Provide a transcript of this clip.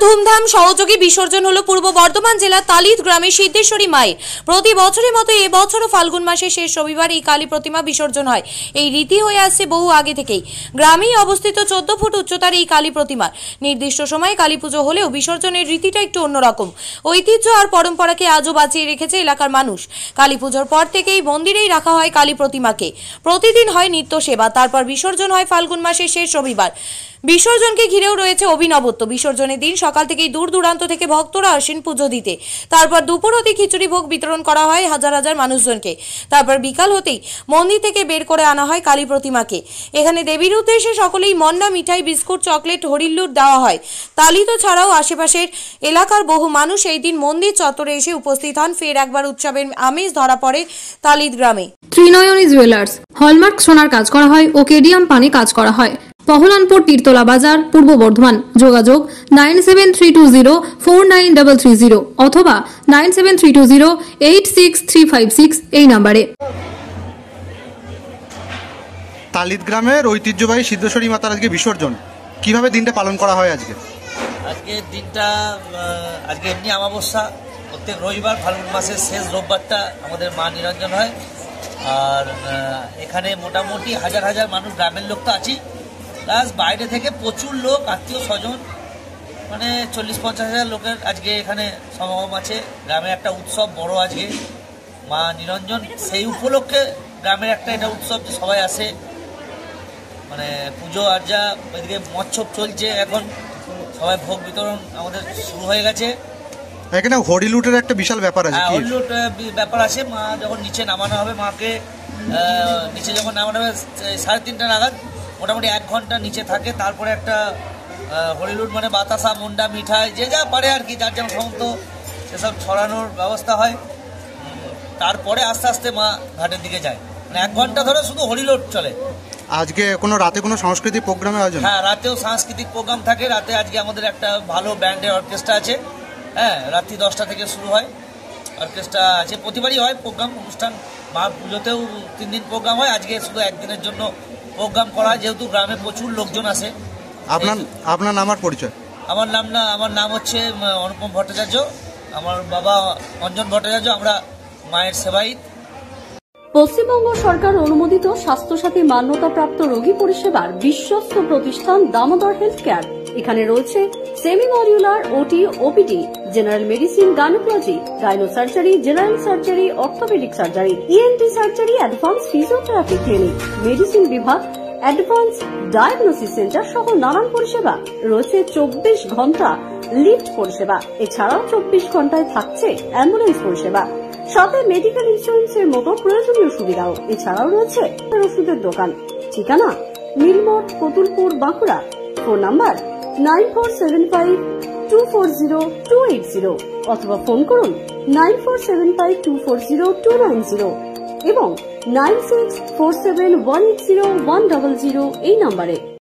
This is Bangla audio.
ধুমধাম সহযোগে বিসর্জন হলো পূর্ব বর্ধমান জেলার তালিদ গ্রামে সিদ্ধেশ্বরী মায়ের। প্রতি বছরের মতো এবছরও ফাল্গুন মাসের শেষ রবিবার এই কালী প্রতিমা বিসর্জন হয়। এই রীতি হয়ে আসছে বহু আগে থেকেই। গ্রামেই অবস্থিত 14 ফুট উচ্চতার এই কালী প্রতিমার নির্দিষ্ট সময়ে কালী পুজো হলেও বিসর্জনের রীতিটা একটু অন্যরকম। ঐতিহ্য আর পরম্পরাকে আজও বাঁচিয়ে রেখেছে এলাকার মানুষ। কালী পুজোর পর থেকেই মন্দিরেই রাখা হয় কালী প্রতিমাকে। প্রতিদিন হয় নিত্য সেবা, তারপর বিসর্জন হয় ফাল্গুন মাসের শেষ রবিবার। বিসর্জনকে ঘিরেও রয়েছে অভিনবত্ব। বিসর্জনের দিন সকাল থেকেই দূর দূরান্ত থেকে ভক্তরা আসেন পুজো দিতে। তারপর দুপুর হতেই খিচুড়ি ভোগ বিতরণ করা হয় হাজার হাজার মানুষজনকে। তারপর বিকাল হতেই মন্দির থেকে বের করে আনা হয় কালী প্রতিমাকে। এখানে দেবীর উদ্দেশ্যে সকলেই মন্ডা, মিঠাই, বিস্কুট, চকলেট, হরিল্লুর দেওয়া হয়। তালিত ছাড়াও আশেপাশের এলাকার বহু মানুষ এই দিন মন্দির চত্বরে এসে উপস্থিত হন। ফের একবার উৎসবের আমেজ ধরা পড়ে তালিদ গ্রামে। ত্রিনয়নী জুয়েলার্স হলমার্ক সোনার কাজ করা হয় ও কেডিয়াম পানি কাজ করা হয়। পহলানপুর তীরতলা বাজার, পূর্ব বর্ধমান। যোগাযোগ 9732049330 অথবা 9732086356 এই নম্বরে। তালিদ গ্রামের ঐতিহ্যবাহী সিদ্ধেশ্বরী মাতার আজকে বিসর্জন, কিভাবে দিনটা পালন করা হয় আজকে? আজকে এমনি অমাবস্যা, প্রত্যেক রবিবার ফাল্গুন মাসের শেষ রোববারটা আমাদের মা নিরঞ্জন হয়। আর এখানে মোটামুটি হাজার হাজার মানুষ, গ্রামের লোক তো আছি, প্লাস বাইরে থেকে প্রচুর লোক, আত্মীয় স্বজন, মানে 40-50 হাজার লোকের আজকে এখানে সমাগম আছে। গ্রামের একটা উৎসব বড় আজকে মা নিরঞ্জন, সেই উপলক্ষে গ্রামের একটা এটা উৎসব যে সবাই আসে, মানে পুজো আর্চা, এদিকে মৎসব চলছে এখন, সবাই ভোগ বিতরণ আমাদের শুরু হয়ে গেছে। এখানে হরিলুটের একটা বিশাল ব্যাপার আছে। হরিলুট ব্যাপার আছে। মা যখন নিচে নামানো হবে, মাকে নিচে যখন নামানো হবে 3:30 নাগাদ, মোটামুটি 1 ঘন্টা নিচে থাকে। তারপরে একটা হরিলুট মানে বাতাসা, মুন্ডা, মিঠাই, যে যা পারে আর কি, যার যেমন সমস্ত সেসব ছড়ানোর ব্যবস্থা হয়। তারপরে আস্তে আস্তে মা ঘাটের দিকে যায়। মানে 1 ঘন্টা ধরে শুধু হরিলুট চলে। আজকে রাতে কোনো সাংস্কৃতিক প্রোগ্রামের আয়োজন? হ্যাঁ, রাতেও সাংস্কৃতিক প্রোগ্রাম থাকে। রাতে আজকে আমাদের একটা ভালো ব্যান্ডের অর্কেস্ট্রা আছে। হ্যাঁ, রাত্রি 10টা থেকে শুরু হয়, অর্কেস্ট্রা আছে। প্রতিবারই হয় প্রোগ্রাম অনুষ্ঠান। মা পুজোতেও 3 দিন প্রোগ্রাম হয়, আজকে শুধু একদিনের জন্য প্রোগ্রাম করা হয়, যেহেতু গ্রামে প্রচুর লোকজন আসে। আপনার নাম আর পরিচয়? আমার নাম হচ্ছে অনুপম ভট্টাচার্য, আমার বাবা অঞ্জন ভট্টাচার্য। আমরা মায়ের সেবায়িত। পশ্চিমবঙ্গ সরকার অনুমোদিত স্বাস্থ্যসাথী মান্যতাপ্রাপ্ত রোগী পরিষেবার বিশ্বস্ত প্রতিষ্ঠান দামোদর হেলথ কেয়ার। এখানে রয়েছে semi modular OT, OPD, general medicine, gynaecology, gynae surgery, general surgery, orthopaedic surgery, ENT surgery, advance physiotherapy clinic, medicine বিভাগ, অ্যাডভান্স ডায়াগনোসিস সেন্টার সহ নানান পরিষেবা রয়েছে। 24 ঘন্টা লিফট পরিষেবা, এছাড়াও 24 ঘন্টায় থাকছে অ্যাম্বুলেন্স পরিষেবা, সাথে মেডিকেল ইন্স্যুরেন্সের মতো প্রয়োজনীয় সুবিধাও। এছাড়াও রয়েছে ওষুধের দোকান। ঠিকানা মিলমোড়, কতুলপুর, বাঁকুড়া। ফোন নাম্বার 9475240280 অথবা ফোন করুন 9475240290 এবং 9647180100 এই নম্বরে।